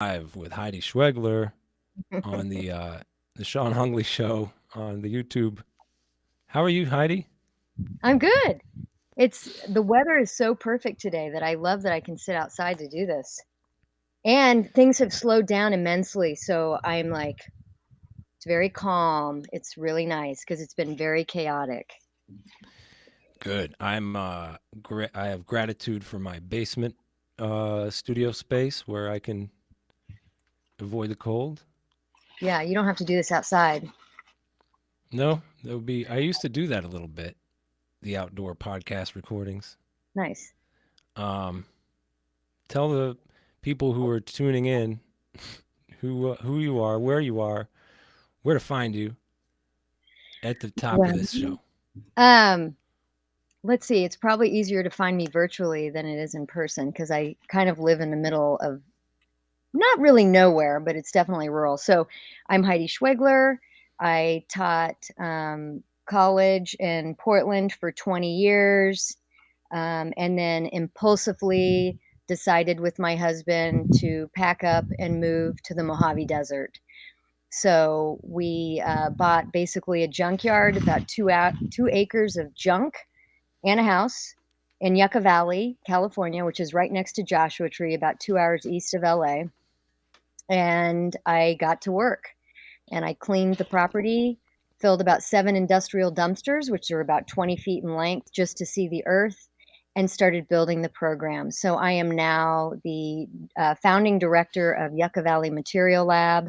Live with Heidi Schwegler on the Sean Hungley Show on the YouTube. How are you, Heidi? I'm good. The weather is so perfect today that I love that I can sit outside to do this. And things have slowed down immensely, so I'm like it's very calm. It's really nice because it's been very chaotic. Good. I have gratitude for my basement studio space where I can avoid the cold. Yeah, you don't have to do this outside. No, that would be. I used to do that a little bit. The outdoor podcast recordings. Nice. Um, Tell the people who are tuning in who you are, where you are, where to find you at the top of Well, this show. um, let's see. It's probably easier to find me virtually than it is in person because I kind of live in the middle of not really nowhere, but it's definitely rural. So I'm Heidi Schwegler. I taught college in Portland for 20 years, and then impulsively decided with my husband to pack up and move to the Mojave Desert. So we bought basically a junkyard, about 2 acres of junk, and a house in Yucca Valley, California, which is right next to Joshua Tree, about 2 hours east of LA. And I got to work and I cleaned the property, filled about 7 industrial dumpsters, which are about 20 feet in length, just to see the earth, and started building the program. So I am now the founding director of Yucca Valley Material Lab,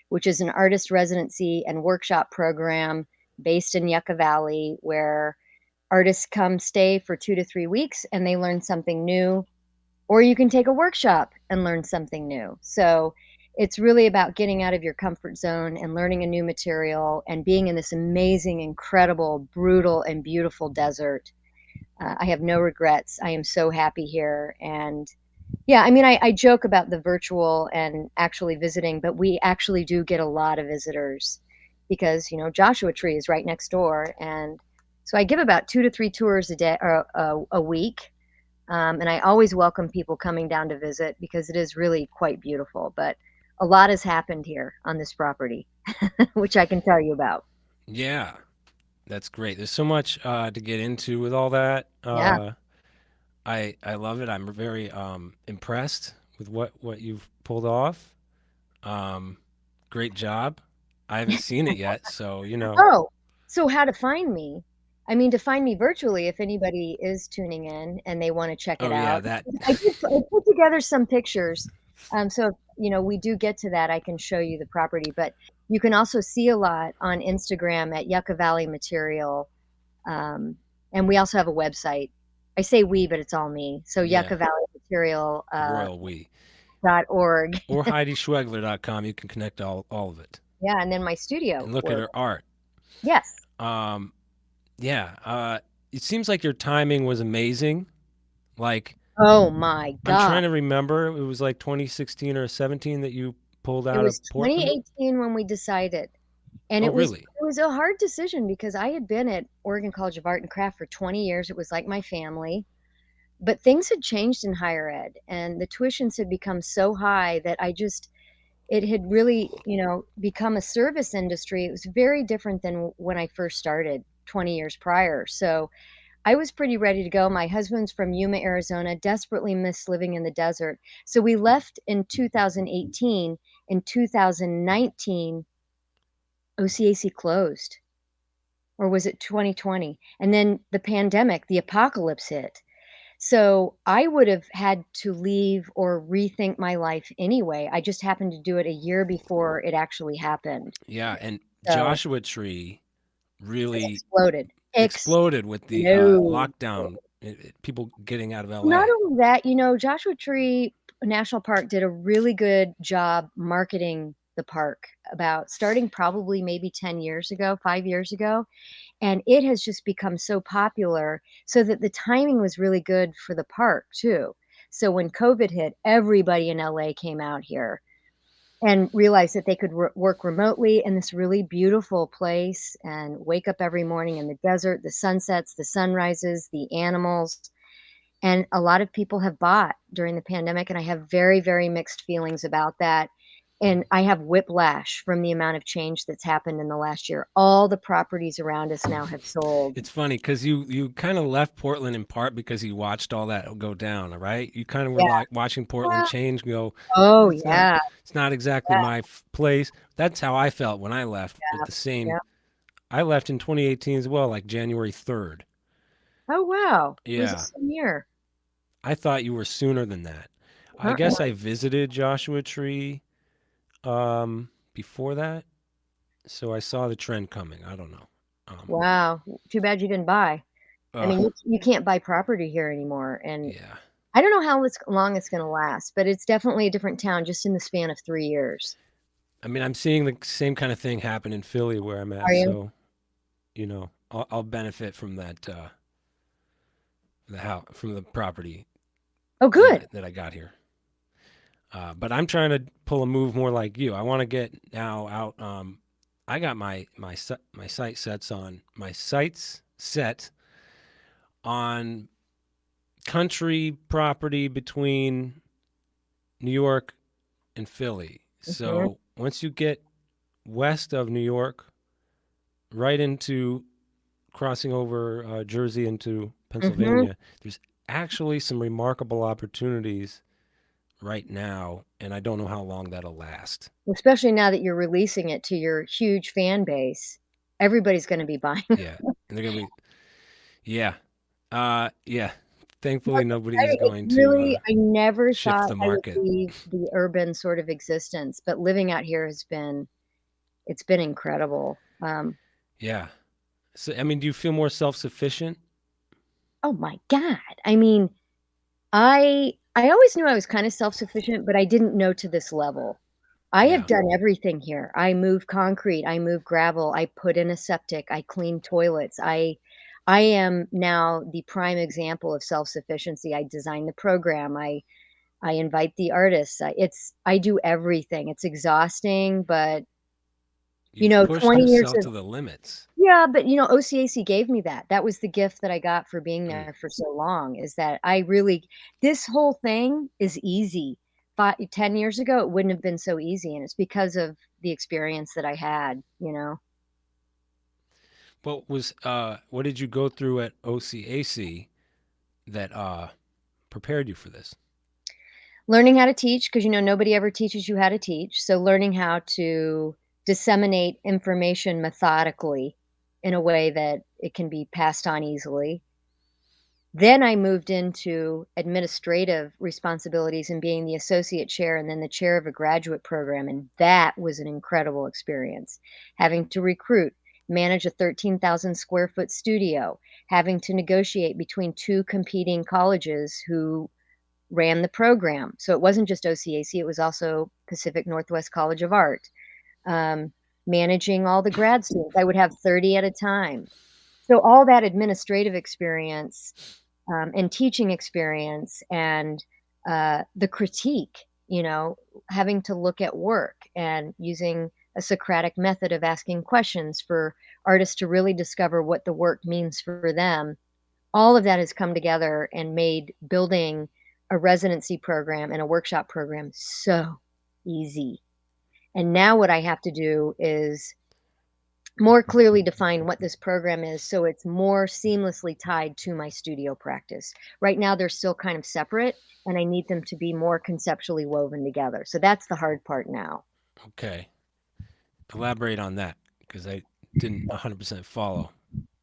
which is an artist residency and workshop program based in Yucca Valley where artists come stay for 2 to 3 weeks and they learn something new, or you can take a workshop and learn something new. So it's really about getting out of your comfort zone and learning a new material and being in this amazing, incredible, brutal, and beautiful desert. I have no regrets. I am so happy here. And yeah, I mean, I joke about the virtual and actually visiting, but we actually do get a lot of visitors because, Joshua Tree is right next door. And so I give about 2 to 3 tours a day or a week, and I always welcome people coming down to visit because it is really quite beautiful. But a lot has happened here on this property, which I can tell you about. Yeah, that's great. There's so much to get into with all that. Yeah. I love it. I'm very impressed with what you've pulled off. Um, Great job. I haven't seen it yet, so Oh, so how to find me? I mean, to find me virtually, if anybody is tuning in and they want to check it Oh yeah, out, that. I put together some pictures. So if, we do get to that, I can show you the property, but you can also see a lot on Instagram at Yucca Valley Material. And we also have a website. I say we, but it's all me. So Yeah, Yucca Valley Material the royal we. .org. Or HeidiSchwegler.com. You can connect all of it Yeah, and then my studio and look at work. her art. Yes. Um, yeah, it seems like your timing was amazing. Like Oh my I'm God. trying to remember, it was like 2016 or 17 that you pulled It out was of Portland. 2018 when we decided. And Oh it was really? it was a hard decision because I had been at Oregon College of Art and Craft for 20 years. It was like my family. But things had changed in higher ed and the tuitions had become so high that it had really, become a service industry. It was very different than when I first started 20 years prior. So I was pretty ready to go. My husband's from Yuma, Arizona, desperately missed living in the desert. So we left in 2018. In 2019, OCAC closed, or was it 2020? And then the pandemic, the apocalypse hit. So I would have had to leave or rethink my life anyway. I just happened to do it a year before it actually happened. Yeah, and So Joshua Tree it really exploded. exploded with the No. lockdown, people getting out of Not LA. only that, Joshua Tree National Park did a really good job marketing the park about starting probably maybe 10 years ago, 5 years ago. And it has just become so popular so that the timing was really good for the park too. So when COVID hit, everybody in LA came out here and realized that they could work remotely in this really beautiful place and wake up every morning in the desert, the sunsets, the sunrises, the animals. And a lot of people have bought during the pandemic, and I have very, very mixed feelings about that. And I have whiplash from the amount of change that's happened in the last year. All the properties around us now have sold. It's funny because you kind of left Portland in part because you watched all that go down, right? You kind of were Yeah. like watching Portland change, go, Oh, it's not yeah. it's not exactly Yeah. my place. That's how I felt when I left. At the same, Yeah. I left in 2018 as well, like January 3rd. Oh, wow. It was the Yeah, same year. I thought you were sooner than that. I Uh-uh. guess I visited Joshua Tree before that, so I saw the trend coming. I don't know. Um, Wow. Too bad you didn't buy. I uh, mean, you can't buy property here anymore, and yeah. I don't know how long it's gonna last, but it's definitely a different town just in the span of 3 years. I mean, I'm seeing the same kind of thing happen in Philly where I'm Are at, you? so I'll benefit from that the house from the property Oh, good. that I got here. But I'm trying to pull a move more like you. I want to get now out. I got my sights set on country property between New York and Philly. Mhm, So once you get west of New York, right into crossing over Jersey into mhm. Pennsylvania, there's actually some remarkable opportunities right now, and I don't know how long that'll last. Especially now that you're releasing it to your huge fan base, everybody's gonna be buying. Yeah, and they're gonna be yeah, yeah. Thankfully, That's nobody's exciting. It's going to really I never shift thought the I would market. leave the urban sort of existence, but living out here it's been incredible. Yeah. So, I mean, do you feel more self-sufficient? Oh my god. I mean, I always knew I was kinda self-sufficient, but I didn't know to this level. I have Yeah. done everything here. I move concrete, I move gravel, I put in a septic, I clean toilets. I am now the prime example of self-sufficiency. I design the program, I invite the artists. I do everything. It's exhausting, but, You've pushed 20 years yourself of to the limits. yeah, but, OCAC gave me that. That was the gift that I got for being Mm. there for so long, is that I really this whole thing is easy. 10 years ago, it wouldn't have been so easy, and it's because of the experience that I had. What did you go through at OCAC that prepared you for this? Learning how to teach, because nobody ever teaches you how to teach, so learning how to disseminate information methodically in a way that it can be passed on easily. Then I moved into administrative responsibilities and being the associate chair and then the chair of a graduate program, and that was an incredible experience. Having to recruit, manage a 13,000 square foot studio, having to negotiate between 2 competing colleges who ran the program. So it wasn't just OCAC, it was also Pacific Northwest College of Art. Um, Managing all the grad students, I would have 30 at a time. So all that administrative experience, and teaching experience and, the critique, having to look at work and using a Socratic method of asking questions for artists to really discover what the work means for them. All of that has come together and made building a residency program and a workshop program so easy. And now what I have to do is more clearly define what this program is so it's more seamlessly tied to my studio practice. Right now, they're still kind of separate, and I need them to be more conceptually woven together. So that's the hard part now. Okay. Elaborate on that because I didn't 100% follow.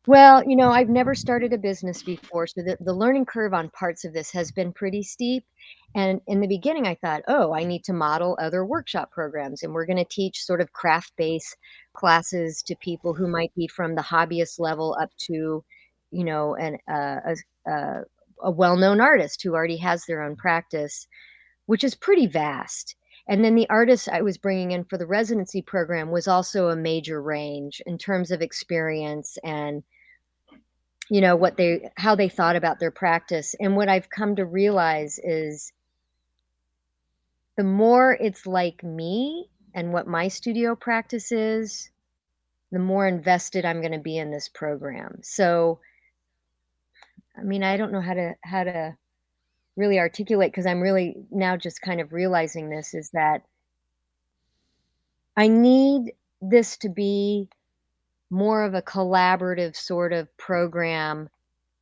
Well, I've never started a business before, so the learning curve on parts of this has been pretty steep. And in the beginning, I thought, oh, I need to model other workshop programs, and we're going to teach sort of craft-based classes to people who might be from the hobbyist level up to, a well-known artist who already has their own practice, which is pretty vast. And then the artists I was bringing in for the residency program was also a major range in terms of experience and what they how they thought about their practice. And what I've come to realize is the more it's like me and what my studio practice is, the more invested I'm going to be in this program. So I mean, I don't know how to really articulate, because I'm really now just kind of realizing this, is that I need this to be more of a collaborative sort of program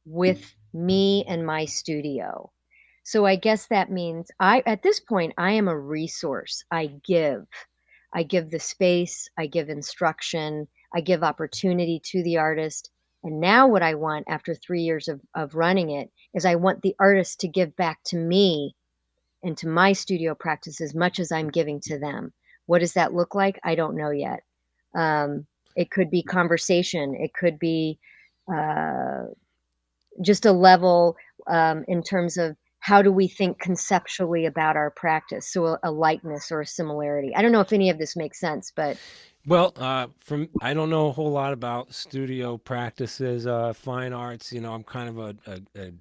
with me and my studio. So I guess that means at this point, I am a resource. I give. I give the space, I give instruction, I give opportunity to the artist. And now what I want after 3 years of running it is I want the artist to give back to me and to my studio practice as much as I'm giving to them. What does that look like? I don't know yet. It could be conversation. It could be uh, just a level in terms of how do we think conceptually about our practice. So a likeness or a similarity. I don't know if any of this makes sense, but Well, from I don't know a whole lot about studio practices, fine arts. I'm kind of a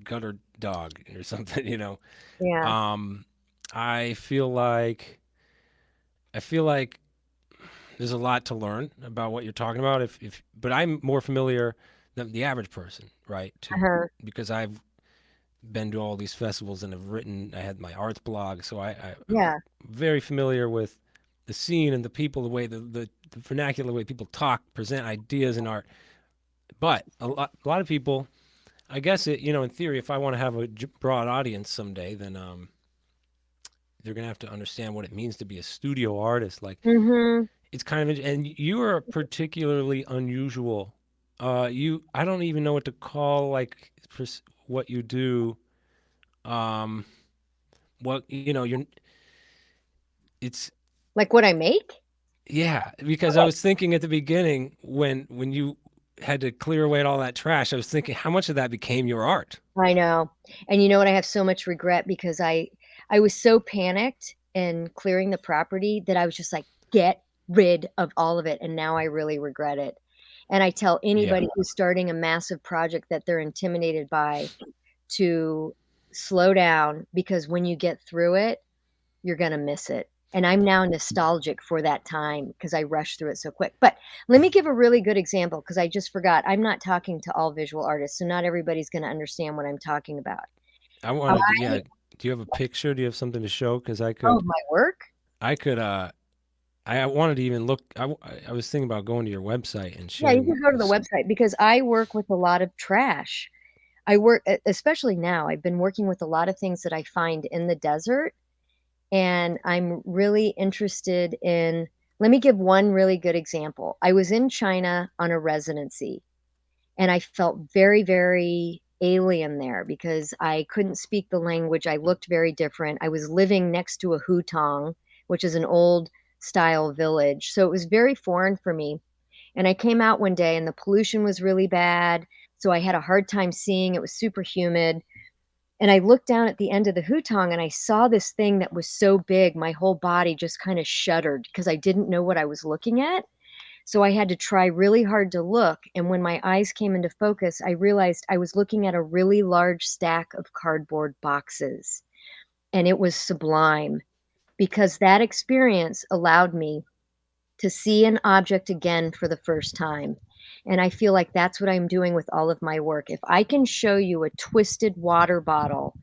gutter dog or something. yeah. Um, I feel like I feel like there's a lot to learn about what you're talking about. But I'm more familiar than the average person, right? Uh-huh. Because I've been to all these festivals and have written. I had my arts blog, so I'm Yeah. very familiar with the scene and the people, the way the vernacular way people talk, present ideas in art. But a lot of people, I guess in theory, if I want to have a broad audience someday, then they're gonna have to understand what it means to be a studio artist. Like Mhm. it's kind of, and you are particularly unusual. I don't even know what to call like what you do. Um, what you're. It's Like what I make? Yeah, because I Okay. was thinking at the beginning when you had to clear away all that trash, I was thinking how much of that became your art. I know. And you know what? I have so much regret because I was so panicked in clearing the property that I was just like, get rid of all of it. And now I really regret it. And I tell Yeah. anybody who's starting a massive project that they're intimidated by to slow down, because when you get through it, you're going to miss it. And I'm now nostalgic for that time because I rushed through it so quick. But let me give a really good example because I just forgot. I'm not talking to all visual artists, so not everybody's going to understand what I'm talking about. I I, wanted to, yeah, do you have a picture? Do you have something to show? Because I oh, could my work? I could I wanted to even look I was thinking about going to your website and Yeah, you sharing can go to the this. website because I work with a lot of trash. Especially now, I've been working with a lot of things that I find in the desert. And I'm really interested in, let me give one really good example. I was in China on a residency and I felt very, very alien there because I couldn't speak the language. I looked very different. I was living next to a hutong, which is an old style village. So it was very foreign for me. And I came out one day and the pollution was really bad. So I had a hard time seeing. It was super humid. And I looked down at the end of the hutong and I saw this thing that was so big, my whole body just kind of shuddered because I didn't know what I was looking at. So I had to try really hard to look. And when my eyes came into focus, I realized I was looking at a really large stack of cardboard boxes. And it was sublime because that experience allowed me to see an object again for the first time. And I feel like that's what I'm doing with all of my work. If I can show you a twisted water bottle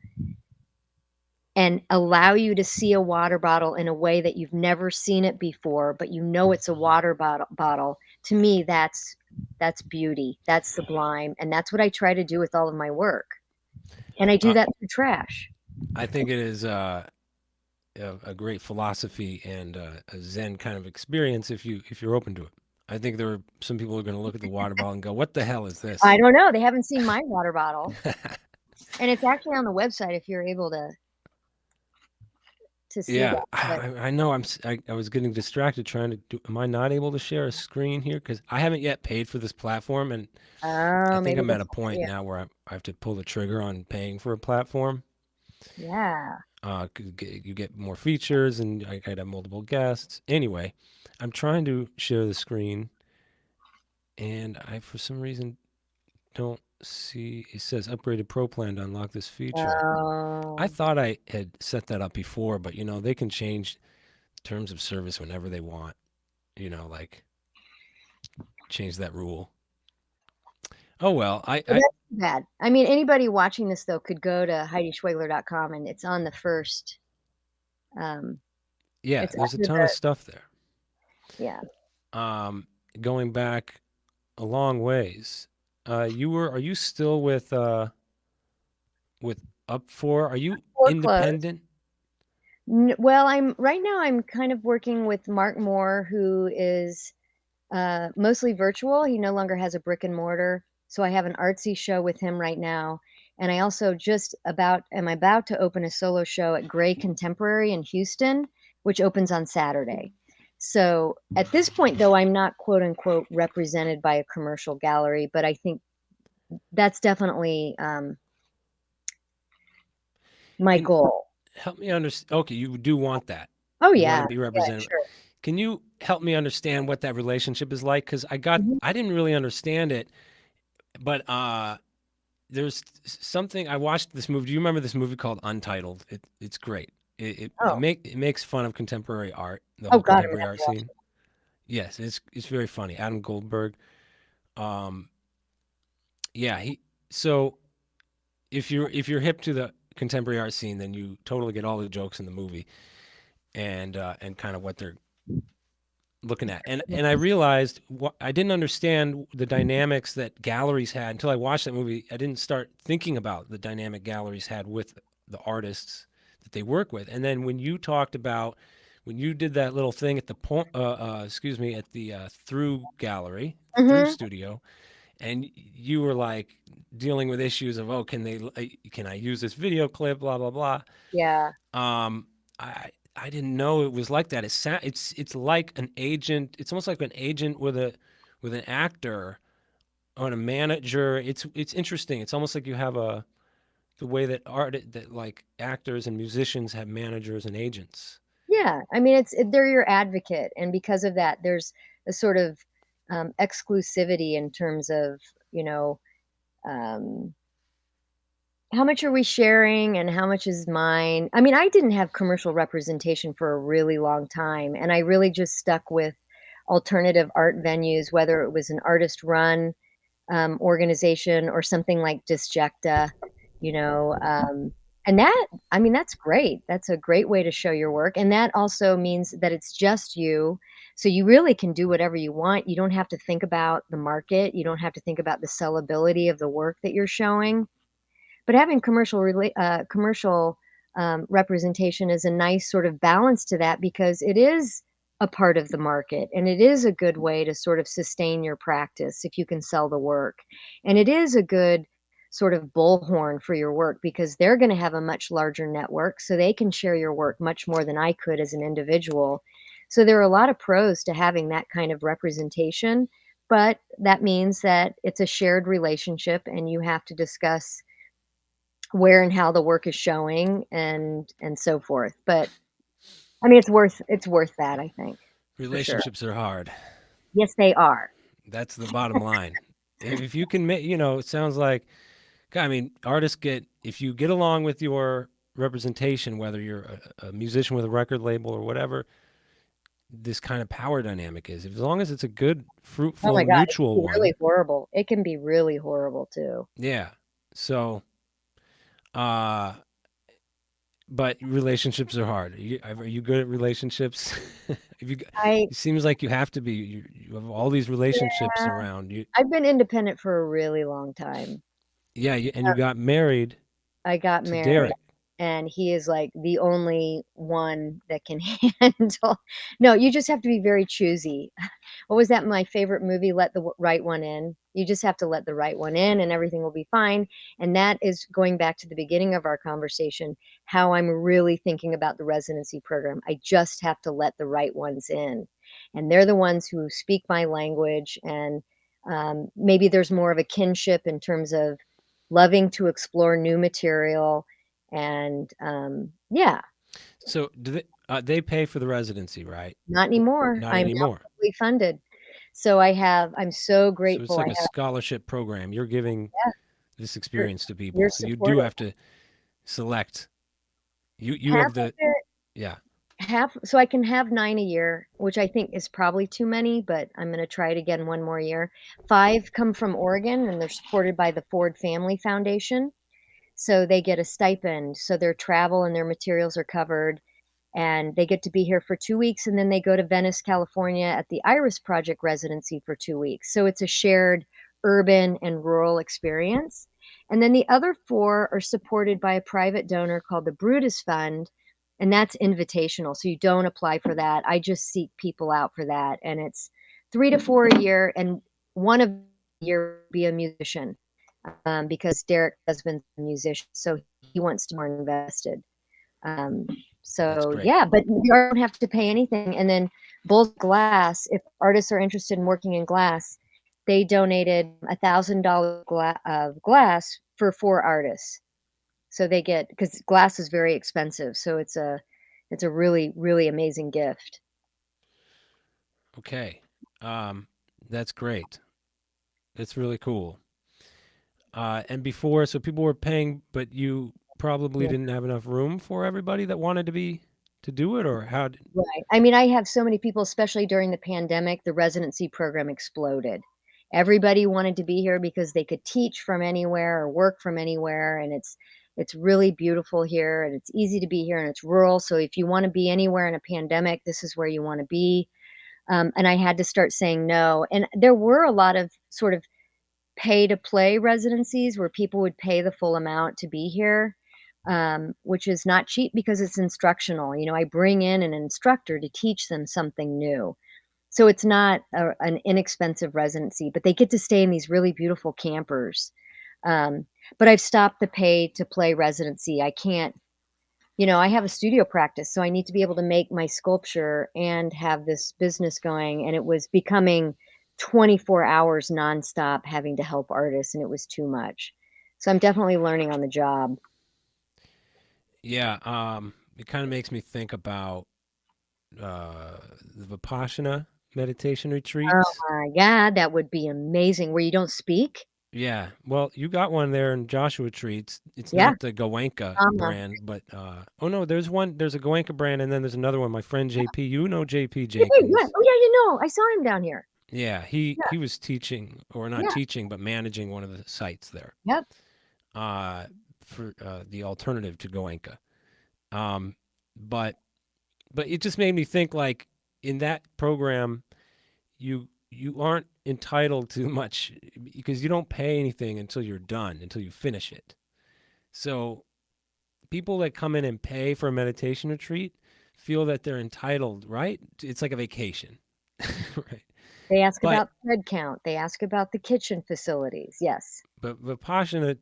and allow you to see a water bottle in a way that you've never seen it before, but you know it's a water bottle. To me, that's beauty. That's sublime, and that's what I try to do with all of my work. And I do Uh, that through trash. I think it is a great philosophy and a Zen kind of experience if you're open to it. I think there are some people who are going to look at the water bottle and go, "What the hell is this?" I don't know. They haven't seen my water bottle, and it's actually on the website if you're able to see Yeah, that. But I know. I was getting distracted trying to do. Am I not able to share a screen here? Because I haven't yet paid for this platform, and I oh, think maybe I'm at that's a point yeah, now where I have to pull the trigger on paying for a platform. yeah. 'Cause you get more features, and I could have multiple guests. Anyway, I'm trying to share the screen, and I for some reason don't see. It says upgraded pro plan to unlock this feature. I Oh, thought I had set that up before, but they can change terms of service whenever they want. Like change that rule. Oh well, So that's too bad. I mean, anybody watching this though could go to HeidiSchwegler.com and it's on the first. Um, yeah, it's there's a under ton of the stuff there. yeah. Um, Going back a long ways. Are you still with Up For? Are you Foreclosed. independent? Well, I'm right now. I'm kind of working with Mark Moore, who is mostly virtual. He no longer has a brick and mortar, so I have an artsy show with him right now. And I also just about am about to open a solo show at Gray Contemporary in Houston, which opens on Saturday. So at this point, though, I'm not quote unquote represented by a commercial gallery, but I think that's definitely my And goal. help me understand. Okay, you do want that. Oh You want to yeah, be yeah, represented. sure. Can you help me understand what that relationship is like? Because Mhm. I didn't really understand it, but there's something I watched this movie. Do you remember this movie called Untitled? It's great. Oh, It makes fun of contemporary art, the oh whole God, I'm gonna contemporary have art to watch scene. Yes, it's very funny. Adam Goldberg. Um, yeah, he. So if you're hip to the contemporary art scene, then you totally get all the jokes in the movie and kind of what they're looking at. And I realized I didn't understand the dynamics that galleries had until I watched that movie. I didn't start thinking about the dynamic galleries had with the artists that they work with. And then when you did that little thing at the excuse me, at the Through Gallery, it. Through Hmm. Studio, and you were like dealing with issues of, oh, can I use this video clip, blah blah blah. Yeah, um, I didn't know it was like that. It's like an agent. It's almost like an agent with an actor or a manager. It's interesting. It's almost like you have the way that like actors and musicians have managers and agents. yeah. I mean, they're your advocate, and because of that, there's a sort of exclusivity in terms of you know um, how much are we sharing and how much is mine. I mean, I didn't have commercial representation for a really long time, and I really just stuck with alternative art venues, whether it was an artist run organization or something like Disjecta, you know. And that, I mean, that's great. That's a great way to show your work. And that also means that it's just you. So you really can do whatever you want. You don't have to think about the market. You don't have to think about the sellability of the work that you're showing. But having commercial representation is a nice sort of balance to that because it is a part of the market and it is a good way to sort of sustain your practice if you can sell the work. And it is a good sort of bullhorn for your work because they're going to have a much larger network so they can share your work much more than I could as an individual. So there are a lot of pros to having that kind of representation, but that means that it's a shared relationship and you have to discuss where and how the work is showing and so forth. But I mean, it's worth that, I think, for sure. Relationships are hard. Yes, they are. That's the bottom line. If you can make, it sounds like, God, I mean, artists get, if you get along with your representation, whether you're a musician with a record label or whatever, this kind of power dynamic is. As long as it's a good, Oh fruitful, my god, it mutual can be really one. horrible. It can be really horrible too. Yeah. So, uh, but relationships are hard. Are you good at relationships? If you, I it seems like you have to be. You have all these relationships Yeah, around you. I've been independent for a really long time. Yeah, and you got married I got to married, Derek. and he is, like, the only one that can handle. No, you just have to be very choosy. What was that, my favorite movie, Let the Right One In? You just have to let the right one in, and everything will be fine, and that is going back to the beginning of our conversation, how I'm really thinking about the residency program. I just have to let the right ones in, and they're the ones who speak my language, and, maybe there's more of a kinship in terms of loving to explore new material, and, yeah, So they pay for the residency, right? not anymore. Not I'm now anymore. fully funded. So I'm so So it's grateful. I like a have scholarship program. You're giving Yeah, this you're experience to people. you're So you do supportive. have to select. You Half have of the it yeah. so I can have 9 a year, which I think is probably too many, but I'm gonna try it again one more year. 5 come from Oregon, and they're supported by the Ford Family Foundation, so they get a stipend, so their travel and their materials are covered, and they get to be here for 2 weeks, and then they go to Venice, California at the Iris Project residency for 2 weeks. So it's a shared urban and rural experience. And then the other 4 are supported by a private donor called the Brutus Fund, and that's invitational. So you don't apply for that. I just seek people out for that. And it's 3 to 4 a year, and one of the year be a musician, because Derek's husband's a musician, so he wants to be more invested. Um, That's so great. yeah, but you don't have to pay anything. And then Bulls Glass, if artists are interested in working in glass, they donated $1,000 of glass for 4 artists. So they get, because glass is very expensive, so it's a really really amazing gift. Okay. Um, that's great. It's really cool. And before, so people were paying, but you probably Yeah. didn't have enough room for everybody that wanted to do it, or how? Right. I mean, I have so many people, especially during the pandemic, the residency program exploded. Everybody wanted to be here because they could teach from anywhere or work from anywhere, and it's really beautiful here, and it's easy to be here, and it's rural. So if you want to be anywhere in a pandemic, this is where you want to be. And I had to start saying no. And there were a lot of sort of pay to play residencies where people would pay the full amount to be here, which is not cheap because it's instructional. You know, I bring in an instructor to teach them something new. So it's not an inexpensive residency, but they get to stay in these really beautiful campers. Um, but I've stopped the pay to play residency. I can't, I have a studio practice, so I need to be able to make my sculpture and have this business going. And it was becoming 24 hours nonstop having to help artists, and it was too much. So I'm definitely learning on the job. Yeah. It kind of makes me think about uh, the Vipassana meditation Oh retreats. my God, that would be amazing. Where you don't speak? Yeah. Well, you got one there in Joshua Tree. It's Yeah. not the Goenka Uh-huh. brand, but oh no, there's one. There's a Goenka brand, and then there's another one. My friend JP, you know JP Yeah, yeah. Jenkins. Oh, yeah, I saw him down here. Yeah, he Yeah, he was teaching, or not yeah. teaching, but managing one of the sites there. Yep. Uh, for the alternative to Goenka. Um, but but it just made me think, like, in that program, you aren't entitled to much because you don't pay anything until you're done, until you finish it. So people that come in and pay for a meditation retreat feel that they're entitled, right? It's like a vacation, right? They ask But about thread count. They ask about the kitchen facilities. Yes. Vipassana,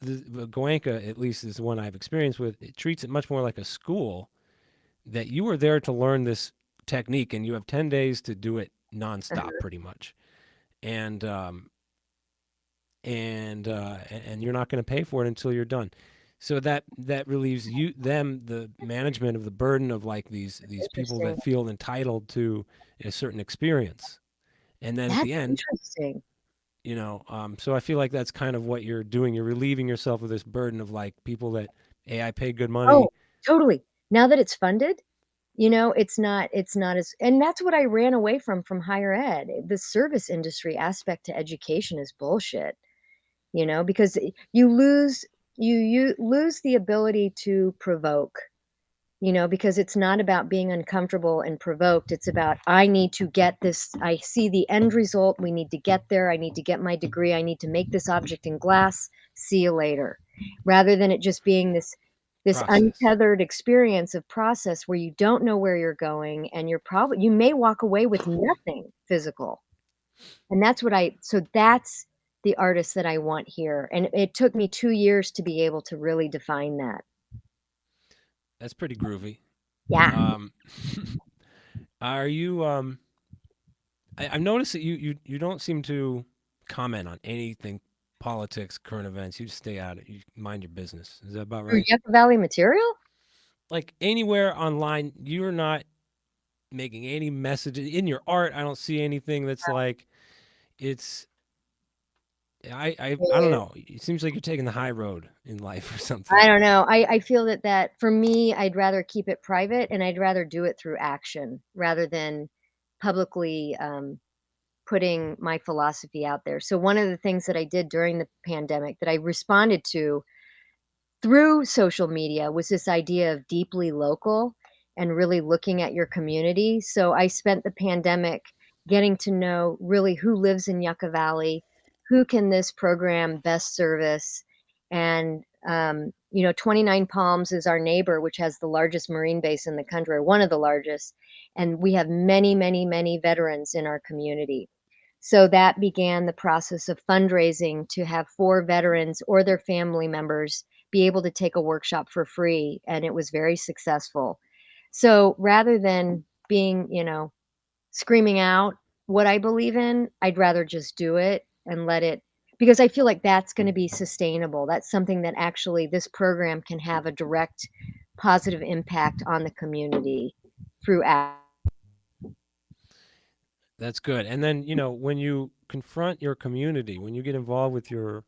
the Goenka, at least is the one I've experienced with, it treats it much more like a school, that you are there to learn this technique and you have 10 days to do it nonstop Uh-huh. pretty much. And and you're not going to pay for it until you're done. So that relieves the management of the burden of, like, these people Interesting. that feel entitled to a certain experience. And then at That's the end, interesting. so I feel like that's kind of what you're doing. You're relieving yourself of this burden of, like, people that, hey, I paid good Oh, money. totally. Now that it's funded, it's not as, and that's what I ran away from higher ed. The service industry aspect to education is bullshit, because you lose the ability to provoke, because it's not about being uncomfortable and provoked. It's about, I need to get this. I see the end result. We need to get there. I need to get my degree. I need to make this object in glass. See you later. Rather than it just being this Process. untethered experience of process where you don't know where you're going, and you may walk away with nothing physical. And that's the artist that I want here. And it took me 2 years to be able to really define that. That's pretty groovy. Yeah. Um, are you? I've noticed that you don't seem to comment on anything politics, current events. You just stay out of it. You mind your business. Is that about Through right? Yucca Valley material? Like, anywhere online, you're not making any messages in your art. I don't see anything that's like it's I don't know. It seems like you're taking the high road in life or something. I don't know. I feel that for me, I'd rather keep it private, and I'd rather do it through action rather than publicly, putting my philosophy out there. So one of the things that I did during the pandemic that I responded to through social media was this idea of deeply local and really looking at your community. So I spent the pandemic getting to know really who lives in Yucca Valley, who can this program best service, and 29 Palms is our neighbor, which has the largest marine base in the country, or one of the largest, and we have many, many, many veterans in our community. So that began the process of fundraising to have four veterans or their family members be able to take a workshop for free, and it was very successful. So rather than being, screaming out what I believe in, I'd rather just do it and let it, because I feel like that's gonna be sustainable. That's something that actually this program can have a direct positive impact on the community through That's good. And then, when you confront your community, when you get involved with the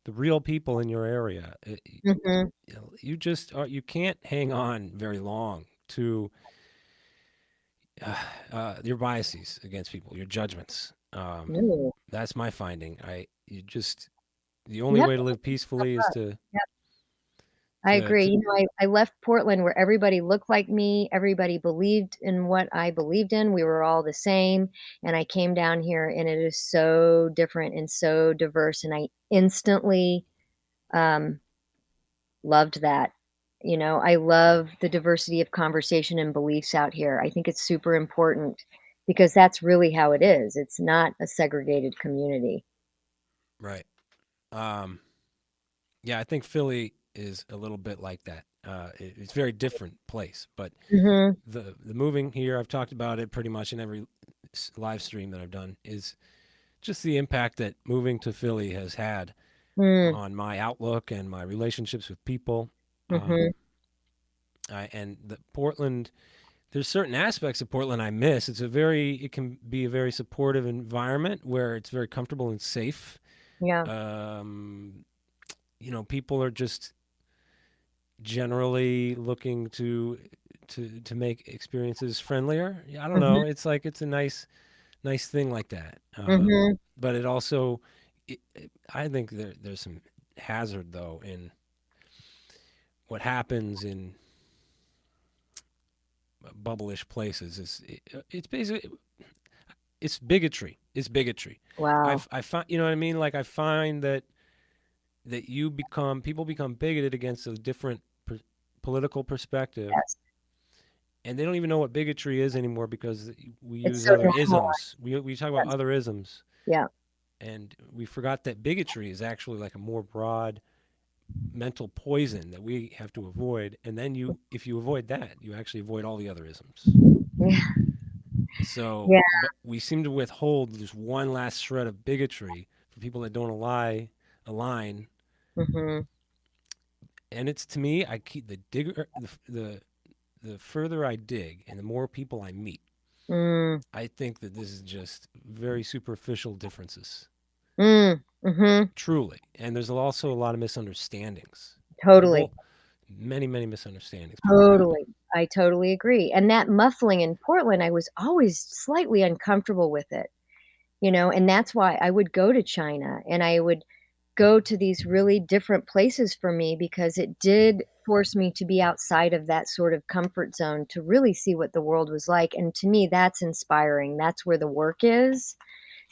real people in your area, Mhm. you just you can't hang on very long to your biases against people, your judgments. No. That's my finding. You just the only You have way to to live open yourself peacefully is up. to Yep, I agree. to I left Portland where everybody looked like me, everybody believed in what I believed in, we were all the same, and I came down here and it is so different and so diverse, and I instantly, um, loved that. I love the diversity of conversation and beliefs out here. I think it's super important because that's really how it is. It's not a segregated community. right. Um, yeah, I think Philly is a little bit like that. It's a very different place, but Mhm. the moving here, I've talked about it pretty much in every live stream that I've done, is just the impact that moving to Philly has had Mm. on my outlook and my relationships with people. Mhm. Um, and the Portland, there's certain aspects of Portland I miss. It can be a very supportive environment where it's very comfortable and safe. Yeah. Um, people are just generally looking to make experiences friendlier. I don't know. Mhm. It's like it's a nice thing like that. Mhm. But it also, I think there's some hazard though in what happens in bubblish places. It's basically it's bigotry. It's bigotry. Wow. I find, you know what I mean. Like I find that people become bigoted against a different political perspective, Yes. and they don't even know what bigotry is anymore because we It's use so other normalized. isms. We talk about Yes. other isms, Yeah. and we forgot that bigotry is actually like a more broad mental poison that we have to avoid. And then if you avoid that, you actually avoid all the other isms. Yeah. So, Yeah. but we seem to withhold just one last shred of bigotry for people that don't align. Mhm. And it's to me, I keep the further I dig and the more people I meet, Mm. I think that this is just very superficial differences, Mm. Mhm. truly. And there's also a lot of misunderstandings. Totally. Many, many misunderstandings probably happen. Totally. I totally agree. And that muffling in Portland, I was always slightly uncomfortable with it, and that's why I would go to China and I would go to these really different places for me because it did force me to be outside of that sort of comfort zone to really see what the world was like. And to me, that's inspiring. That's where the work is,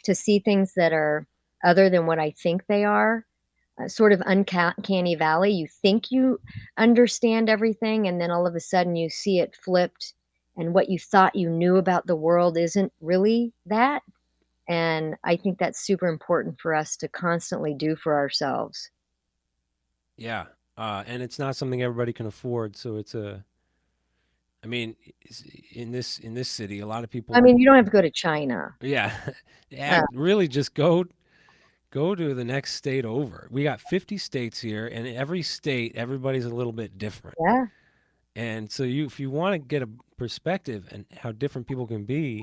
to see things that are other than what I think they are. Sort of uncanny valley. You think you understand everything, and then all of a sudden you see it flipped, and what you thought you knew about the world isn't really that. And I think that's super important for us to constantly do for ourselves. Yeah. And it's not something everybody can afford. So I mean, in this city, a lot of I people, mean, you don't have to go to China. yeah, Uh, really just go to the next state over. We got 50 states here, and in every state, everybody's a little bit different. yeah. And so if you want to get a perspective and how different people can be,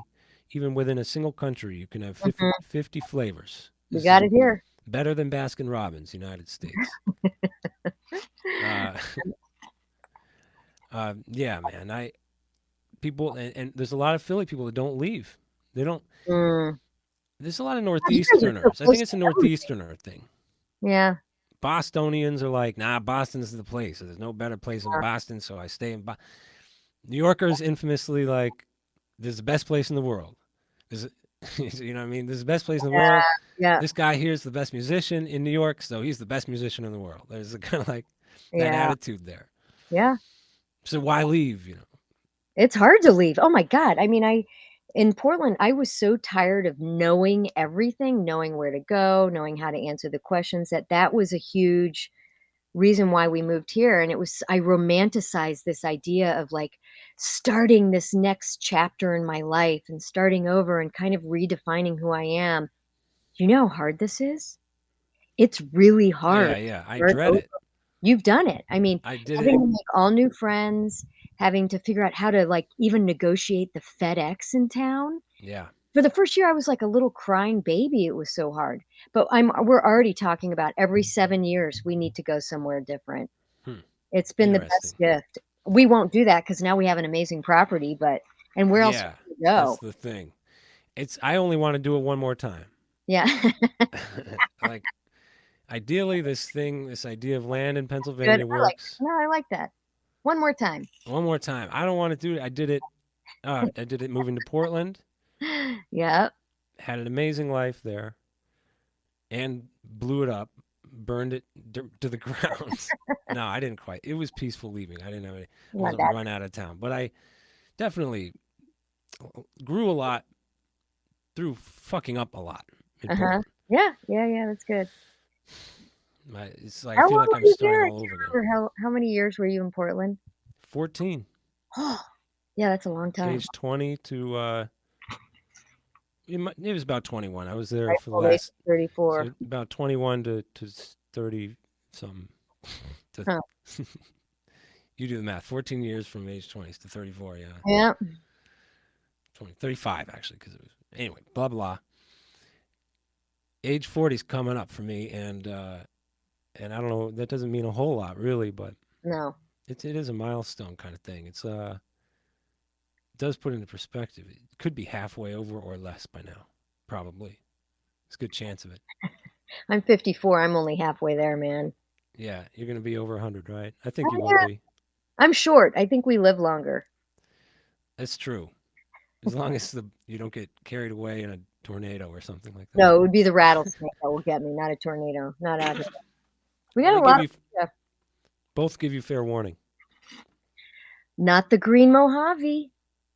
even within a single country, you can have Mhm. fifty flavors. We This is got it here. Better than Baskin Robbins, United States. Uh, yeah, man. People and there's a lot of Philly people that don't leave. They don't. Mm. There's a lot of God, you guys are so Northeasterners. I think close it's to a everything. Northeasterner thing. Yeah. Bostonians are like, nah, Boston's the place. There's no better place than Boston, so I stay in Boston. New Yorkers infamously like, this is the best place in the world. This is, you know what I mean? This is the best place in the world. Yeah. This guy here is the best musician in New York, so he's the best musician in the world. There's a kind of like that Yeah. attitude there. Yeah. So why leave? It's hard to leave. Oh my God. I mean, in Portland, I was so tired of knowing everything, knowing where to go, knowing how to answer the questions, that was a huge reason why we moved here. And I romanticized this idea of like starting this next chapter in my life and starting over and kind of redefining who I am. Do you know how hard this is? It's really Oh hard yeah, to yeah. I start dread over. it. You've done it. I mean, I did it. having to make all new friends, having to figure out how to, like, even negotiate the FedEx in town. Yeah. For the first year, I was like a little crying baby, it was so hard. But we're already talking about every 7 years, we need to go somewhere different. Hmm. It's been the Interesting. best gift. We won't do that because now we have an amazing property, but and where else Yeah, would we go? that's the thing. I only want to do it one more time. Yeah. Like ideally, this idea of land in Good. Pennsylvania I like it. works. No, I like that. One more time. One more time. I don't want to do it. I did it. I did it moving to Portland. Yep. Had an amazing life there, and blew it up, burned it to the ground. No, I didn't quite. It was peaceful leaving. I didn't have any. I Not wasn't that. run out of town, but I definitely grew a lot through fucking up a lot in Uh-huh. Portland. Yeah, yeah, yeah, that's good. It's like I How feel long like were I'm you starting there? I all can't over again. remember how many years were you in Portland? 14, Oh, yeah, that's a long time. age 20 to it was about 21. I was there Right, for the old age last, 34. so about 21 to 30 something. To, Huh. you do the math. 14 years from age 20 to 34. Yeah, Yeah. 35 actually, because it was anyway. Blah blah. Age 40 is coming up for me, and I don't know. That doesn't mean a whole lot really, but No. it is a milestone kind of thing. It does put into perspective. It could be halfway over or less by now, probably. It's a good chance of it. I'm 54. I'm only halfway there, man. Yeah, you're gonna be over 100, right? I think you Oh, will yeah. be. I'm short. I think we live longer. That's true. As long as you don't get carried away in a tornado or something like that. No, it would be the rattlesnake that will get me, not a tornado. Not out here. We Well, got they a lot give of you stuff. both give you fair warning. Not the green Mojave.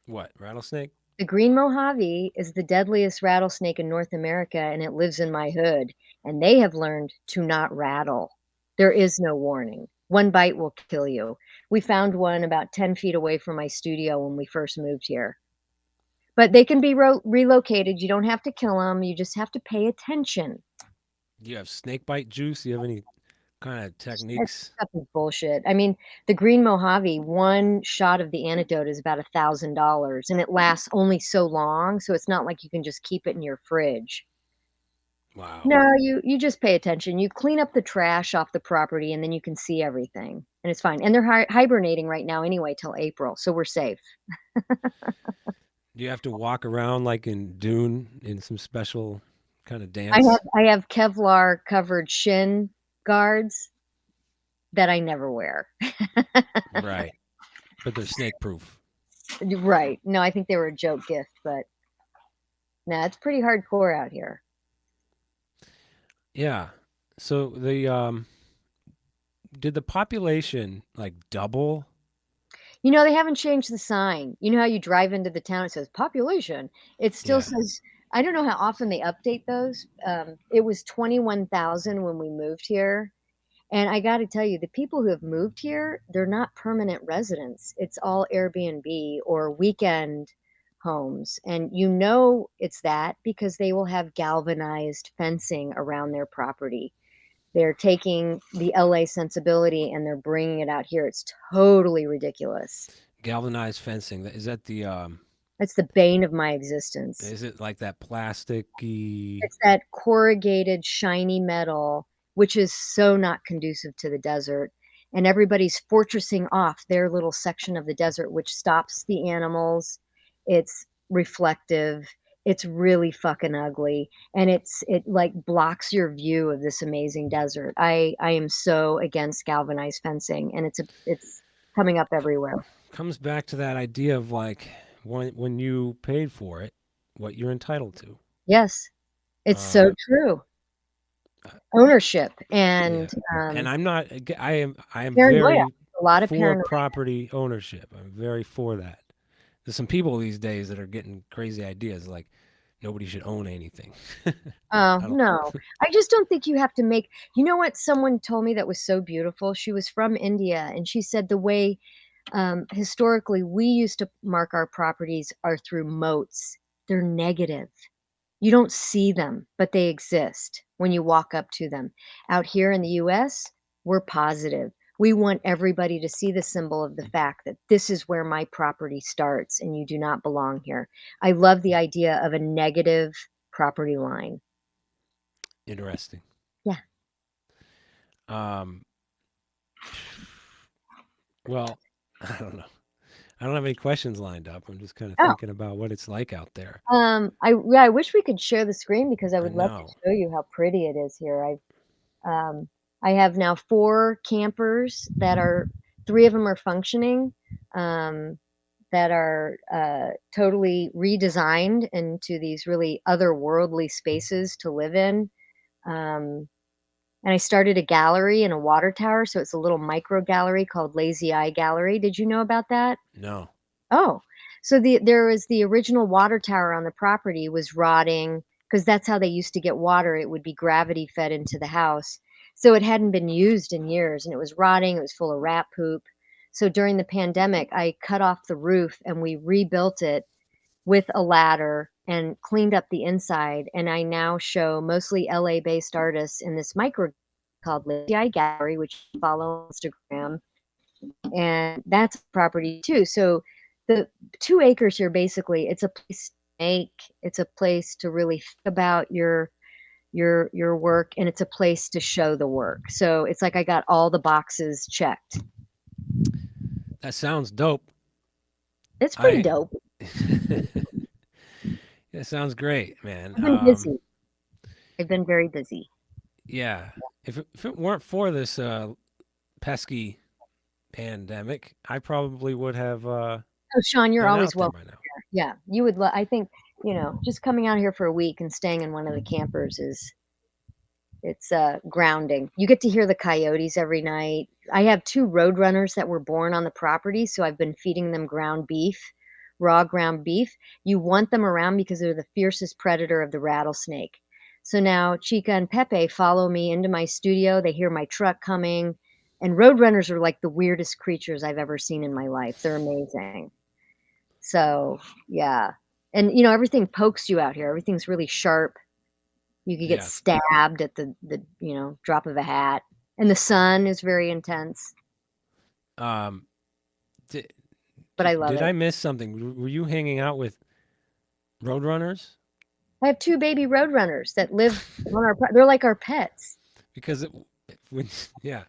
What rattlesnake? The green Mojave is the deadliest rattlesnake in North America, and it lives in my hood. And they have learned to not rattle. There is no warning. One bite will kill you. We found one about 10 feet away from my studio when we first moved here. But they can be relocated. You don't have to kill them. You just have to pay attention. Do you have snake bite juice? Do you have any kind of That techniques? stuff is bullshit. I mean, the green Mojave, one shot of the antidote is about $1,000, and it lasts only so long. So it's not like you can just keep it in your fridge. Wow. No, you just pay attention. You clean up the trash off the property, and then you can see everything, and it's fine. And they're hibernating right now anyway till April, so we're safe. Do you have to walk around like in Dune in some special kind of I have dance? I have Kevlar covered shin guards that I never wear. Right. But they're snake proof. Right. No, I think they were a joke gift, but no, it's pretty hardcore out here. Yeah. So did the population like double? They haven't changed the sign. You know how you drive into the town, it says population. It still Yeah. says, I don't know how often they update those. It was 21,000 when we moved here. And I got to tell you, the people who have moved here, they're not permanent residents. It's all Airbnb or weekend homes. And it's that because they will have galvanized fencing around their property. They're taking the LA sensibility and they're bringing it out here. It's totally ridiculous. Galvanized fencing. Is that the It's the bane of my existence. Is it like that plasticky? It's that corrugated, shiny metal, which is so not conducive to the desert. And everybody's fortressing off their little section of the desert, which stops the animals. It's reflective. It's really fucking ugly. And it like blocks your view of this amazing desert. I am so against galvanized fencing, and it's coming up everywhere. Comes back to that idea of like when you paid for it, what you're entitled to. Yes, it's so Uh, true. uh, Ownership yeah, and and I'm not. I am paranoia. very A lot of for paranoia. property ownership. I'm very for that. There's some people these days that are getting crazy ideas like nobody should own anything. Oh, I don't. no. I just don't think you have to make you know what someone told me that was so beautiful? She was from India, and she said the way, historically, we used to mark our properties are through moats. They're negative. You don't see them, but they exist when you walk up to them. Out here in the US, we're positive. We want everybody to see the symbol of the fact that this is where my property starts and you do not belong here. I love the idea of a negative property line. Interesting. Yeah. Um, well, I don't know. I don't have any questions lined up. I'm just kind of Oh, thinking about what it's like out there. I wish we could share the screen because I I would love to know. show you how pretty it is here. I have now 4 campers that are 3 of them are functioning, that are, totally redesigned into these really otherworldly spaces to live in. Um, and I started a gallery in a water tower, so it's a little micro gallery called Lazy Eye Gallery. Did you know about that? No. Oh, so there was the original water tower on the property was rotting because that's how they used to get water. It would be gravity fed into the house. So it hadn't been used in years and it was rotting. It was full of rat poop. So during the pandemic, I cut off the roof and we rebuilt it with a ladder and cleaned up the inside. And I now show mostly LA based artists in this micro called Lazy Eye Gallery, which you follow on Instagram, and that's property too. So the 2 acres here, basically, it's a place to make, it's a place to really think about your work, and it's a place to show the work. So it's like I got all the boxes checked. That sounds dope. It's pretty I dope. That sounds great, man. I've been busy. I've been very busy. Yeah. If it weren't for this pesky pandemic, I probably would have Oh, Sean, you're been always out there welcome by now. here. Yeah, you would I think, just coming out here for a week and staying in one of the campers is it's, grounding. You get to hear the coyotes every night. I have 2 roadrunners that were born on the property, so I've been feeding them ground beef, raw ground beef. You want them around because they're the fiercest predator of the rattlesnake. So now Chica and Pepe follow me into my studio, they hear my truck coming, and roadrunners are like the weirdest creatures I've ever seen in my life. They're amazing. So, yeah. And, everything pokes you out here. Everything's really sharp. You could get Yeah. stabbed at the drop of a hat, and the sun is very intense, Um did, but I love did it. I miss something? Were you hanging out with roadrunners? I have 2 baby roadrunners that live on they're like our pets. Because when yeah,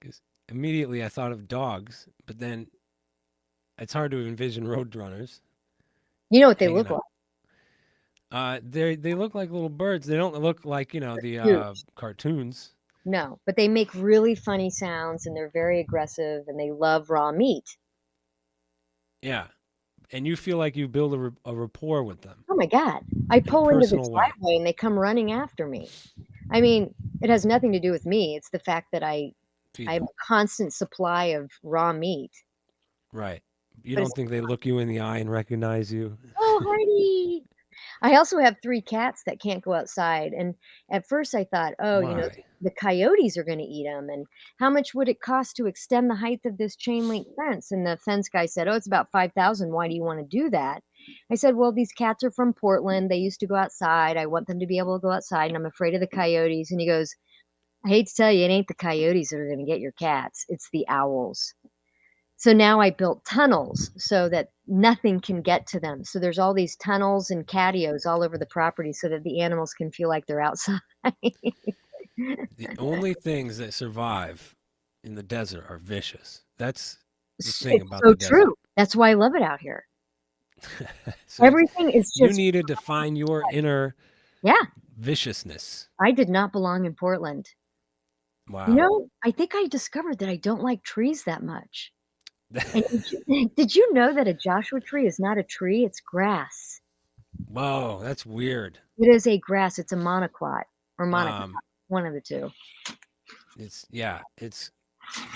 because immediately I thought of dogs, but then it's hard to envision roadrunners You know what they hanging look out. like? They look like little birds. They don't look like the Huge. cartoons. No, but they make really funny sounds, and they're very aggressive, and they love raw meat. Yeah, and you feel like you build a rapport with them Oh my god. I in a pull into the personal way. driveway, and they come running after me. I mean, it has nothing to do with me, it's the fact that I Feed have them, a constant supply of raw meat. right? You But don't it's think they look you in the eye and recognize you? "Oh, Heidi." I also have 3 cats that can't go outside, and at first I thought, "Oh, Why? the coyotes are gonna eat them, and how much would it cost to extend the height of this chain link fence?" And the fence guy said, "Oh, it's about 5,000. Why do you wanna do that?" I said, "Well, these cats are from Portland, they used to go outside, I want them to be able to go outside, and I'm afraid of the coyotes." And he goes, "I hate to tell you, it ain't the coyotes that are gonna get your cats, it's the owls." So now I built tunnels so that nothing can get to them. So there's all these tunnels and catios all over the property so that the animals can feel like they're outside. The only things that survive in the desert are vicious. That's the thing It's about so the desert. true. That's why I love it out here. So Everything is you just needed to find your inner yeah, viciousness. I did not belong in Portland. You Wow. know, I think I discovered that I don't like trees that much. And did you know that a Joshua tree is not a tree, it's grass? Whoa, that's weird. It is a grass, it's a monoquat or monocot, Um, one of the 2. it's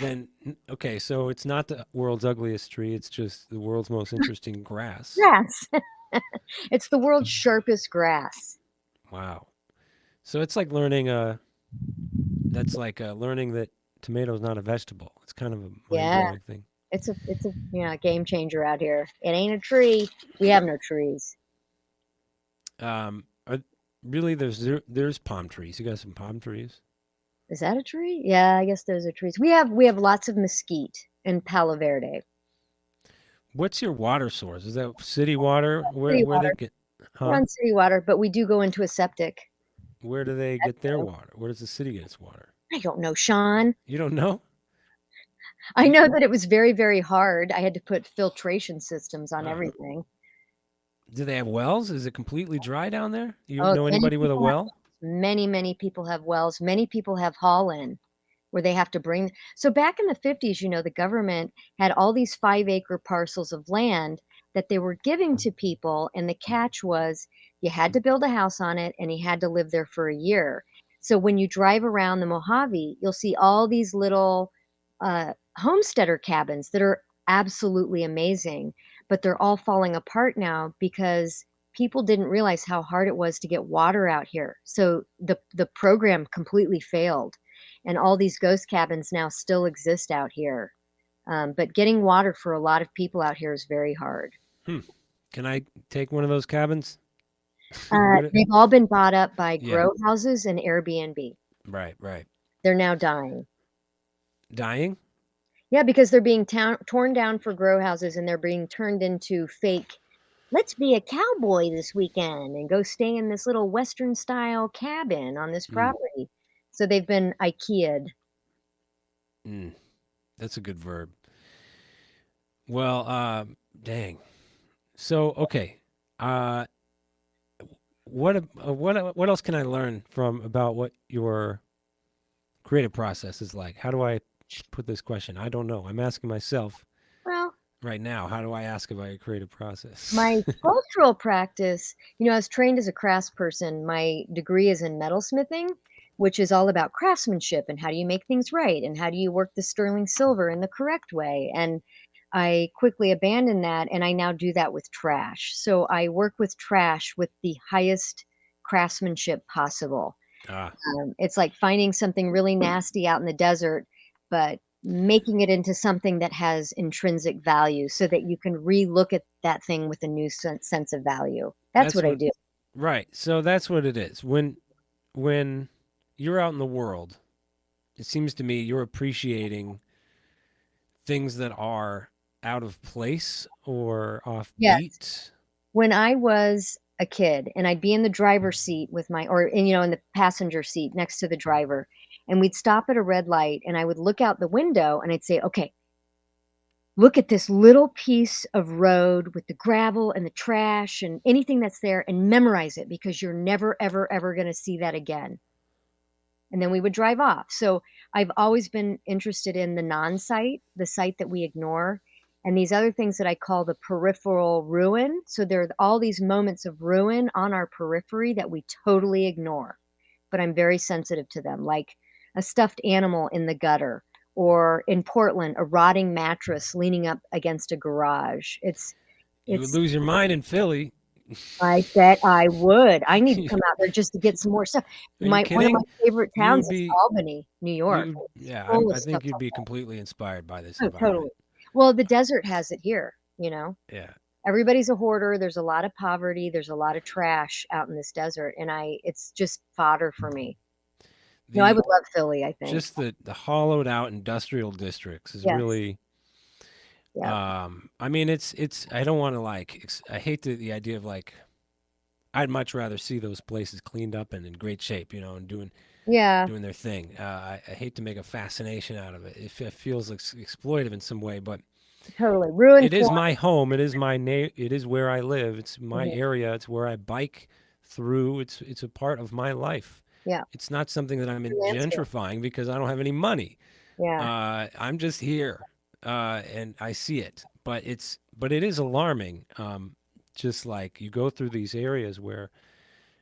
then okay, so it's not the world's ugliest tree, it's just the world's most interesting grass. Grass. It's the world's sharpest grass. Wow. So it's like learning that's like learning that tomato's not a vegetable. It's kind of a Yeah, mind-blowing thing. it's a, yeah, game changer out here. It ain't a tree. We have no trees. Are, really there's palm trees. You got some palm trees? Is that a tree? Yeah, I guess those are trees. We have lots of mesquite in Palo Verde. What's your water source? Is that city water? Where City where they water. get We're huh? on city water, but we do go into a septic. Where do they get their So water? Where does the city get its water? I don't know, Sean. You don't know? I You, know that it was very, very hard. I had to put filtration systems on uh, everything. do they have wells? Is it completely dry down there? You Oh, know many anybody with a people have well? many, many people have wells. Many people have haul-in where they have to bring so back in the 50s, the government had all these 5-acre parcels of land that they were giving to people, and the catch was you had to build a house on it and you had to live there for a year. So when you drive around the Mojave, you'll see all these little homesteader cabins that are absolutely amazing, but they're all falling apart now because people didn't realize how hard it was to get water out here. So the program completely failed, and all these ghost cabins now still exist out here. But getting water for a lot of people out here is very hard. Hmm. Can I take one of those cabins? What? They've all been bought up by Yeah. grow houses and Airbnb. Right. Right. They're now dying. Dying? Yeah, because they're being torn down for grow houses and they're being turned into fake. Let's be a cowboy this weekend and go stay in this little Western style cabin on this Mm, property. So they've been IKEA'd. mm. That's a good verb. Well, dang. So okay. Uh, what else can I learn from about what your creative process is like? How do I put this question? I don't know. I'm asking myself Well, right now. How do I ask about your creative process? my sculptural practice, I was trained as a craftsperson. My degree is in metalsmithing, which is all about craftsmanship and how do you make things right and how do you work the sterling silver in the correct way. And I quickly abandoned that and I now do that with trash. So I work with trash with the highest craftsmanship possible. Ah, It's like finding something really nasty out in the desert, but making it into something that has intrinsic value so that you can relook at that thing with a new sense of value. That's that's what I what. do. Right. So that's what it is. When you're out in the world, it seems to me you're appreciating things that are out of place or Yes. offbeat. When I was a kid and I'd be in the driver's seat with in the passenger seat next to the driver, and we'd stop at a red light and I would look out the window and I'd say, okay, look at this little piece of road with the gravel and the trash and anything that's there and memorize it because you're never, ever, ever going to see that again. And then we would drive off. So I've always been interested in the non site, the site that we ignore, and these other things that I call the peripheral ruin. So there are all these moments of ruin on our periphery that we totally ignore, but I'm very sensitive to them, like a stuffed animal in the gutter, or in Portland, a rotting mattress leaning up against a garage. You would It's lose your mind in Philly. I bet I would. I need to come out there just to get some more stuff. Are you One of my kidding? favorite You towns would is be Albany, New York. It's yeah, full of I stuff think you'd like be completely inspired by this that. Oh, totally. environment. Well, the desert has it here. Yeah. Everybody's a hoarder. There's a lot of poverty. There's a lot of trash out in this desert, and it's just fodder for me. No, I The would love Philly, I think. just the hollowed out industrial districts is Yes. really Yeah. I mean, it's. I don't want to like. I hate the idea of like. I'd much rather see those places cleaned up and in great shape, and Yeah. doing their thing. I hate to make a fascination out of it. It feels exploitive in some way, but Totally. Ruined it is form. my home. It is it is where I live. It's my Mhm. area. It's where I bike through. It's a part of my life. Yeah. It's not something that I'm Landscape. gentrifying because I don't have any money. Yeah. I'm just here, and I see it. But it is alarming. Just like you go through these areas where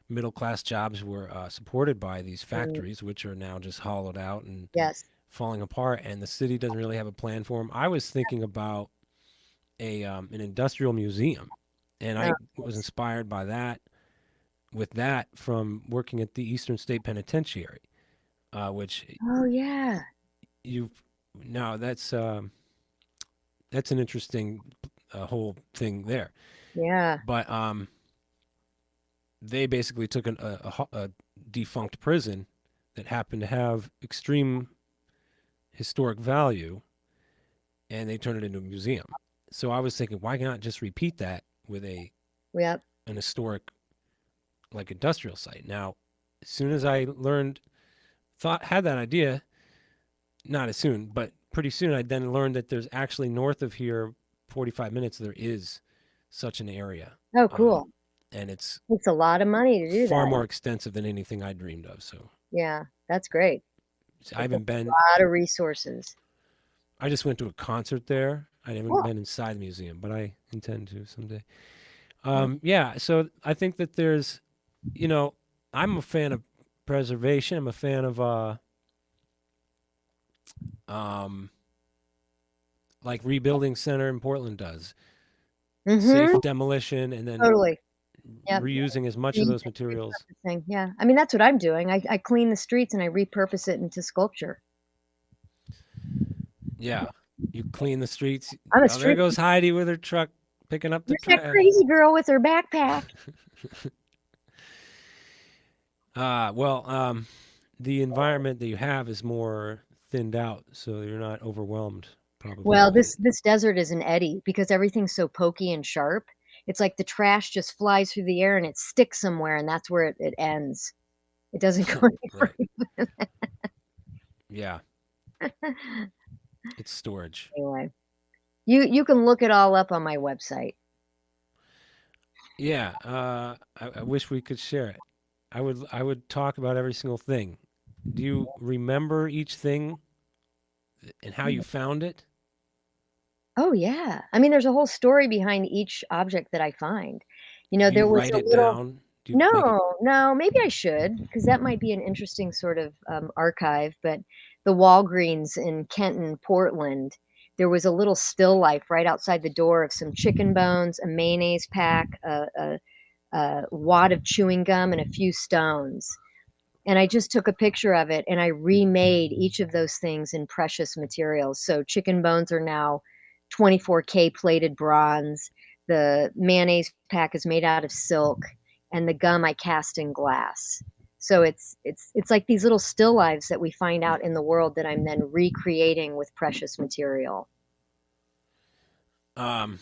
middle class jobs were supported by these Mm, factories, which are now just hollowed out and yes. falling apart, and the city doesn't really have a plan for them. I was thinking about a an industrial museum, and Oh, I was yes. inspired by that with that from working at the Eastern State Penitentiary, which Oh, yeah. you now that's an interesting whole thing there. Yeah. But they basically took a defunct prison that happened to have extreme historic value, and they turned it into a museum. So I was thinking, why not just repeat that with a Yep. an historic like industrial site? Now, as soon as I learned, thought had that idea, not as soon, but pretty soon, I then learned that there's actually north of here, 45 minutes, there is such an area, Oh, um, cool. and it's Takes a lot of money to do far that. more extensive than anything I dreamed of. So Yeah. That's great. I It takes haven't a been. lot of resources. I just went to a concert there. I haven't Cool. been inside the museum, but I intend to someday. Yeah. Yeah, so I think that there's, you know, I'm a fan of preservation. I'm a fan of um, like rebuilding center in Portland does Mm-hmm. safe demolition and then Totally. Yep. reusing as much of Reuse those it, materials. repurposing. Yeah. I mean, that's what I'm doing. I clean the streets and I repurpose it into sculpture. Yeah, you clean the streets. I'm a Oh, there street. goes Heidi with her truck picking up the There's that trash. crazy girl with her backpack. Well, the environment that you have is more thinned out, so you're not overwhelmed probably Well, by this desert is an eddy because everything's so pokey and sharp. It's like the trash just flies through the air and it sticks somewhere, and that's where it ends. It doesn't go right. any Yeah, further. it's storage. Anyway, you can look it all up on my website. Yeah, I wish we could share it. I would talk about every single thing. Do you remember each thing and how you found it? Oh, yeah. I mean, there's a whole story behind each object that I find. Do you There was write a it little. down? Do you make it? No, no, maybe I should, because that might be an interesting sort of, archive, but the Walgreens in Kenton, Portland, there was a little still life right outside the door of some chicken bones, a mayonnaise pack, a wad of chewing gum, and a few stones, and I just took a picture of it, and I remade each of those things in precious materials. So chicken bones are now 24K plated bronze. The mayonnaise pack is made out of silk, and the gum I cast in glass. So it's like these little still lives that we find out in the world that I'm then recreating with precious material. Um,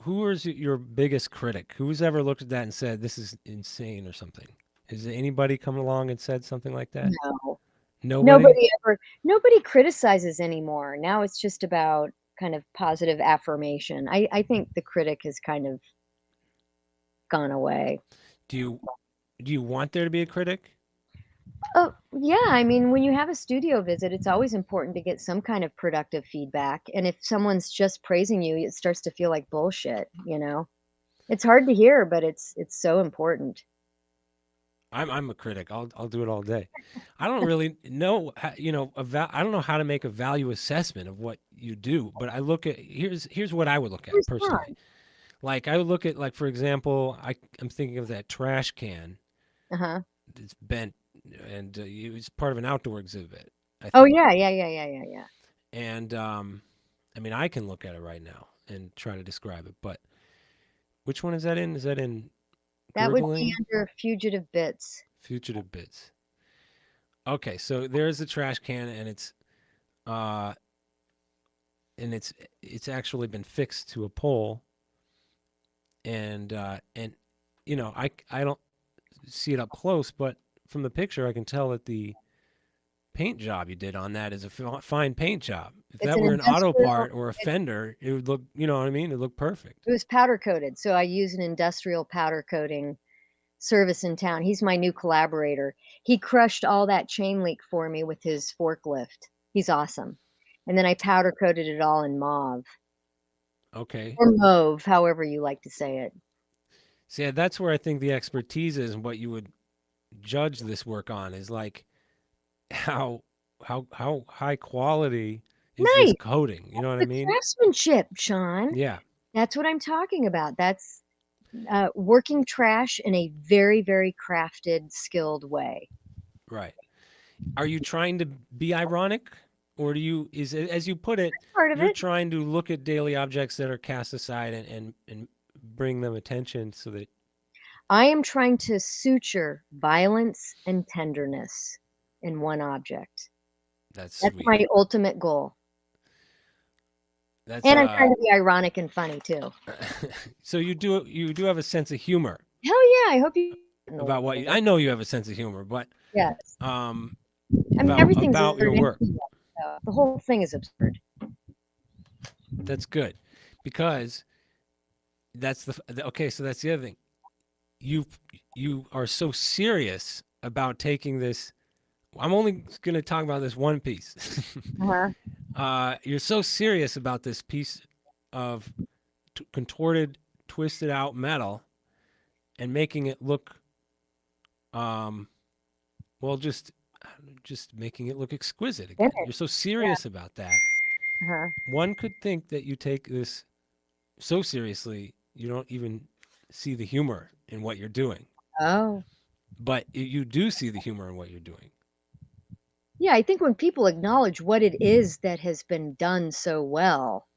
who is your biggest critic? Who's ever looked at that and said this is insane or something? Has anybody come along and said something like that? No. Nobody? Nobody criticizes anymore. Now it's just about kind of positive affirmation. I think the critic has kind of gone away. Do you do you want there to be a critic? Oh, yeah, I mean, when you have a studio visit, it's always important to get some kind of productive feedback, and if someone's just praising you, it starts to feel like bullshit, you know? It's hard to hear, but it's so important. I'm a critic. I'll do it all day. I don't really know, I don't know how to make a value assessment of what you do, but I look at here's what I would look at personally. Respond. Like I would look at like for example, I'm thinking of that trash can Uh-huh. that's bent and it's part of an outdoor exhibit, I Oh, think. yeah, yeah, yeah, yeah, yeah, yeah. And I mean, I can look at it right now and try to describe it, but which one is that in? Is that in That would be gurgling? under fugitive bits. Fugitive bits. Okay, so there's the trash can and uh and it's actually been fixed to a pole, and you know, I don't see it up close, but from the picture I can tell that the paint job you did on that is a fine paint job. If It's that an were an auto industrial. part or a fender, it would look, you know what I mean? It look perfect. It was powder coated, so I use an industrial powder coating service in town. He's my new collaborator. He crushed all that chain link for me with his forklift. He's awesome. And then I powder coated it all in mauve Okay. or mauve, however you like to say it. See, that's where I think the expertise is, and what you would judge this work on is like how how high quality is this Nice. coating? You know what I The mean? craftsmanship, Sean. Yeah, That's what I'm talking about. That's working trash in a very, very crafted, skilled way. right. Are you trying to be ironic, or do you is it, as you put it, That's part of you're it. trying to look at daily objects that are cast aside and bring them attention so that I am trying to suture violence and tenderness in one object. that's That's sweet. my ultimate goal. That's And I'm trying to be ironic and funny too. so you do have a sense of humor Hell yeah, I hope you about what you, I know you have a sense of humor, but yes. um I mean, everything's about your absurd work. anyway, so the whole thing is absurd. That's good because that's okay. So that's the other thing. You you are so serious about taking this. I'm only going to talk about this one piece. Uh-huh. You're so serious about this piece of contorted, twisted out metal and making it look, um, well, just making it look exquisite again. You're Finished. so Yeah. serious about that. Uh-huh. One could think that you take this so seriously, you don't even see the humor in what you're doing. Oh. But you do see the humor in what you're doing. Yeah, I think when people acknowledge what it is that has been done so well,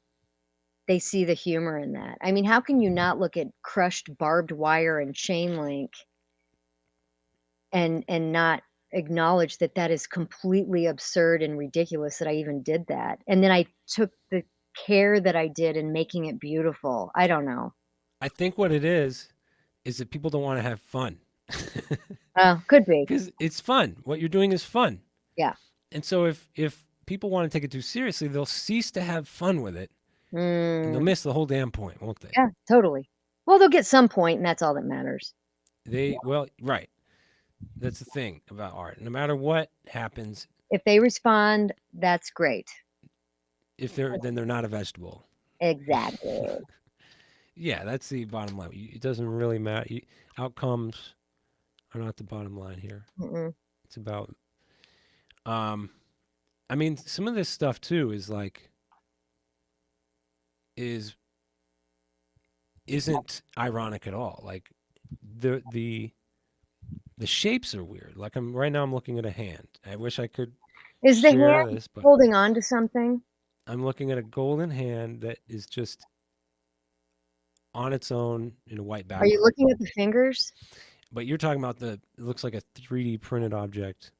they see the humor in that. I mean, how can you not look at crushed barbed wire and chain link and not acknowledge that that is completely absurd and ridiculous that I even did that. And then I took the care that I did in making it beautiful. I don't know. I think what it is that people don't want to have fun. Could be. Because it's fun. What you're doing is fun. Yeah. And so if people want to take it too seriously, they'll cease to have fun with it and they'll Mm, miss the whole damn point, won't they? yeah, totally. Well, they'll get some point, and that's all that matters. Well, right. That's the thing about art. No matter what happens, If they respond, that's great. if then they're not a vegetable. Exactly. Yeah, that's the bottom line. It doesn't really matter. Outcomes are not the bottom line here. Mm-mm. It's about um I mean, some of this stuff too is like is isn't ironic at all. Like the the the shapes are weird. Like right now I'm looking at a hand. I wish I could Is the share hand this, but holding on to something? I'm looking at a golden hand that is just on its own in a white Are you background. looking at the fingers? But you're talking about it looks like a 3D printed object.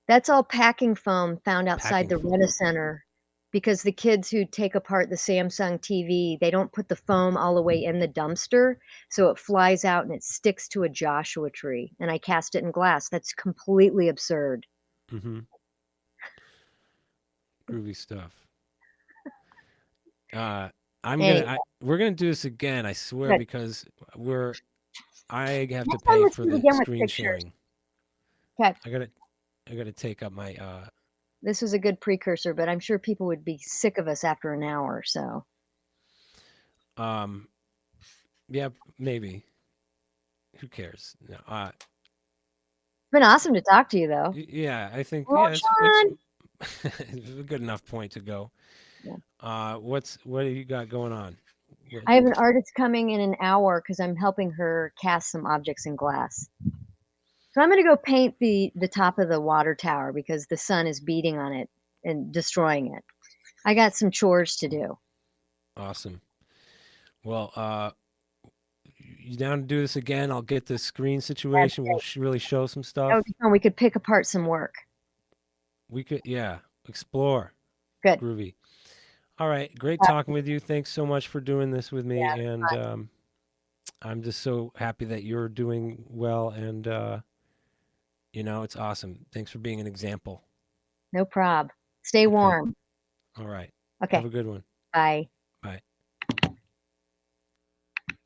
That's all packing foam found outside Packing the foam. Rent-A-Center because the kids who take apart the Samsung TV, they don't put the foam all the way in the dumpster, so it flies out and it sticks to a Joshua tree, and I cast it in glass. That's completely absurd. Mm-hmm. Groovy stuff. Uh, Anyway, we're gonna do this again. I swear good. because I have to Next time, pay let's for do it the again with screen pictures. sharing. Okay. I gotta take up my This was a good precursor, but I'm sure people would be sick of us after an hour, so. um yeah, maybe. Who cares? No, It's been awesome to talk to you, though. yeah, I think Well, Sean. it's a good enough point to go. Yeah. What do you got going on? I have an artist coming in an hour because I'm helping her cast some objects in glass. So I'm gonna go paint the top of the water tower because the sun is beating on it and destroying it. I got some chores to do. Awesome. Well, you down to do this again? I'll get the screen That's situation. We'll great. really show some That stuff. would be fun. We could pick apart some work. We could, yeah, explore. Good. Groovy. All right. Great Uh, talking with you. Thanks so much for doing this with me. yeah, And I'm just so happy that you're doing well. And, it's awesome. Thanks for being an example. no prob. Stay Okay. warm. All right. Have Okay, a good one. bye.